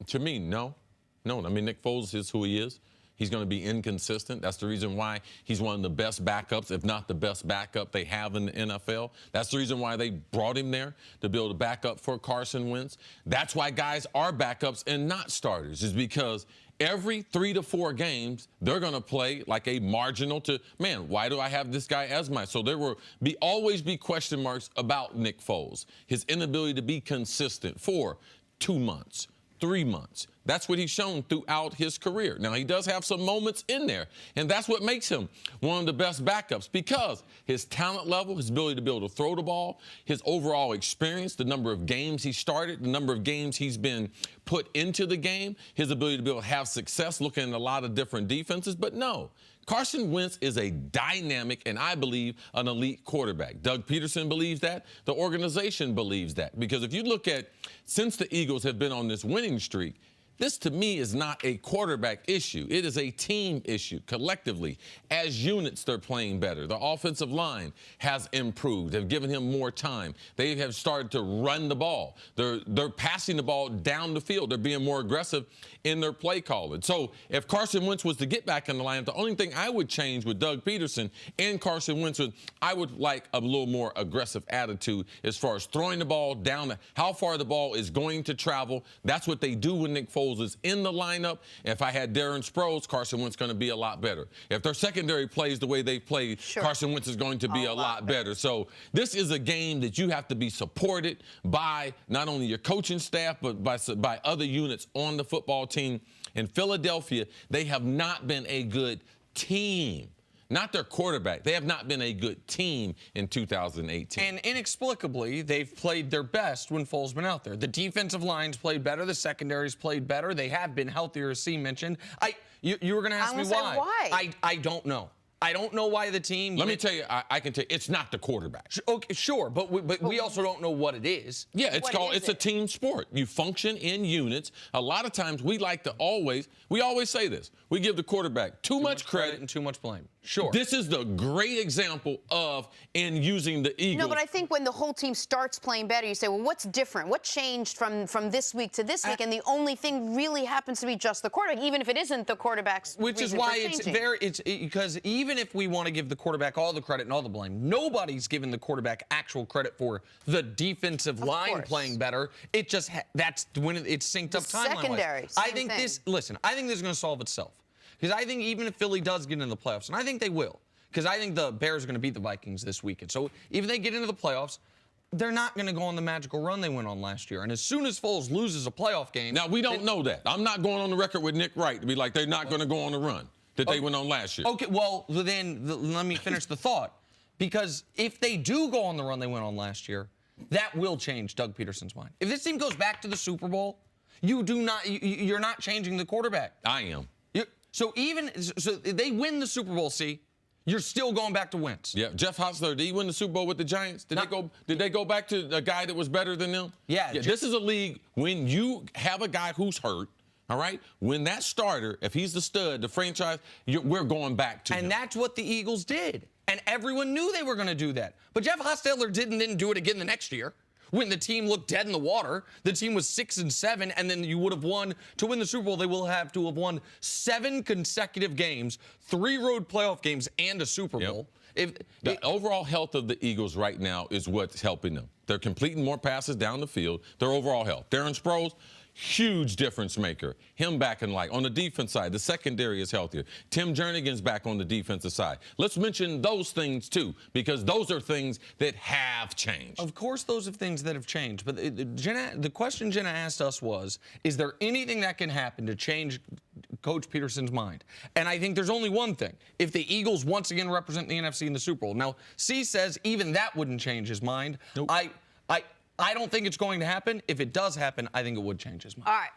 To me, no. No, I mean, Nick Foles is who he is. He's going to be inconsistent. That's the reason why he's one of the best backups, if not the best backup they have in the NFL. That's the reason why they brought him there, to build a backup for Carson Wentz. That's why guys are backups and not starters, is because every 3 to 4 games, they're going to play like a marginal to, man, why do I have this guy as my? So there will always be question marks about Nick Foles, his inability to be consistent for 2 months, 3 months. That's what he's shown throughout his career. Now, he does have some moments in there, and that's what makes him one of the best backups, because his talent level, his ability to be able to throw the ball, his overall experience, the number of games he started, the number of games he's been put into the game, his ability to be able to have success looking at a lot of different defenses. But no, Carson Wentz is a dynamic and, I believe, an elite quarterback. Doug Peterson believes that. The organization believes that. Because if you look at, since the Eagles have been on this winning streak, this, to me, is not a quarterback issue. It is a team issue. Collectively, as units, they're playing better. The offensive line has improved. They've given him more time. They have started to run the ball. They're passing the ball down the field. They're being more aggressive in their play calling. So if Carson Wentz was to get back in the lineup, the only thing I would change with Doug Peterson and Carson Wentz was I would like a little more aggressive attitude as far as throwing the ball down, how far the ball is going to travel. That's what they do when Nick Foles is in the lineup. If I had Darren Sproles, Carson Wentz is going to be a lot better. If their secondary plays the way they played, sure, Carson Wentz is going to be a lot better. So this is a game that you have to be supported by not only your coaching staff, but by other units on the football team. In Philadelphia, they have not been a good team. Not their quarterback. They have not been a good team in 2018. And inexplicably, they've played their best when Foles been out there. The defensive lines played better. The secondaries played better. They have been healthier, as C mentioned. You were going to ask me why. I don't know. I don't know why the team... Let me tell you, I can tell you, it's not the quarterback. Okay, sure, but we also don't know what it is. Yeah, it's a team sport. You function in units. A lot of times we always say this. We give the quarterback too much credit and too much blame. Sure. This is the great example of in using the Eagles. No, but I think when the whole team starts playing better, you say, well, what's different? What changed from this week to this week? And the only thing really happens to be just the quarterback, even if it isn't the quarterback's Which is why because even if we want to give the quarterback all the credit and all the blame, nobody's given the quarterback actual credit for the defensive line playing better. It just that's when it's synced up timeline-wise. Secondary. I think this is going to solve itself. Because I think even if Philly does get into the playoffs, and I think they will, because I think the Bears are going to beat the Vikings this weekend. So even they get into the playoffs, they're not going to go on the magical run they went on last year. And as soon as Foles loses a playoff game... Now, we don't know that. I'm not going on the record with Nick Wright to be like they're not going to go on the run that they went on last year. Okay, well, then let me finish the thought. Because if they do go on the run they went on last year, that will change Doug Peterson's mind. If this team goes back to the Super Bowl, you're not changing the quarterback. I am. So they win the Super Bowl, see, you're still going back to Wentz. Yeah, Jeff Hostetler, did he win the Super Bowl with the Giants? Did they go back to a guy that was better than them? Yeah. This is a league when you have a guy who's hurt. All right? When that starter, if he's the stud, the franchise, we're going back to him. And that's what the Eagles did. And everyone knew they were going to do that. But Jeff Hostetler didn't do it again the next year. When the team looked dead in the water, the team was 6-7, and then you would have won. To win the Super Bowl, they will have to have won 7 consecutive games, 3 road playoff games, and a Super Bowl. The overall health of the Eagles right now is what's helping them. They're completing more passes down the field. Their overall health. Darren Sproles, huge difference maker. Him back in light. On the defense side, the secondary is healthier. Tim Jernigan's back on the defensive side. Let's mention those things, too, because those are things that have changed. Of course, those are things that have changed. But the question Jenna asked us was, is there anything that can happen to change Coach Peterson's mind? And I think there's only one thing. If the Eagles once again represent the NFC in the Super Bowl. Now, C says even that wouldn't change his mind. Nope. I don't think it's going to happen. If it does happen, I think it would change his mind. All right.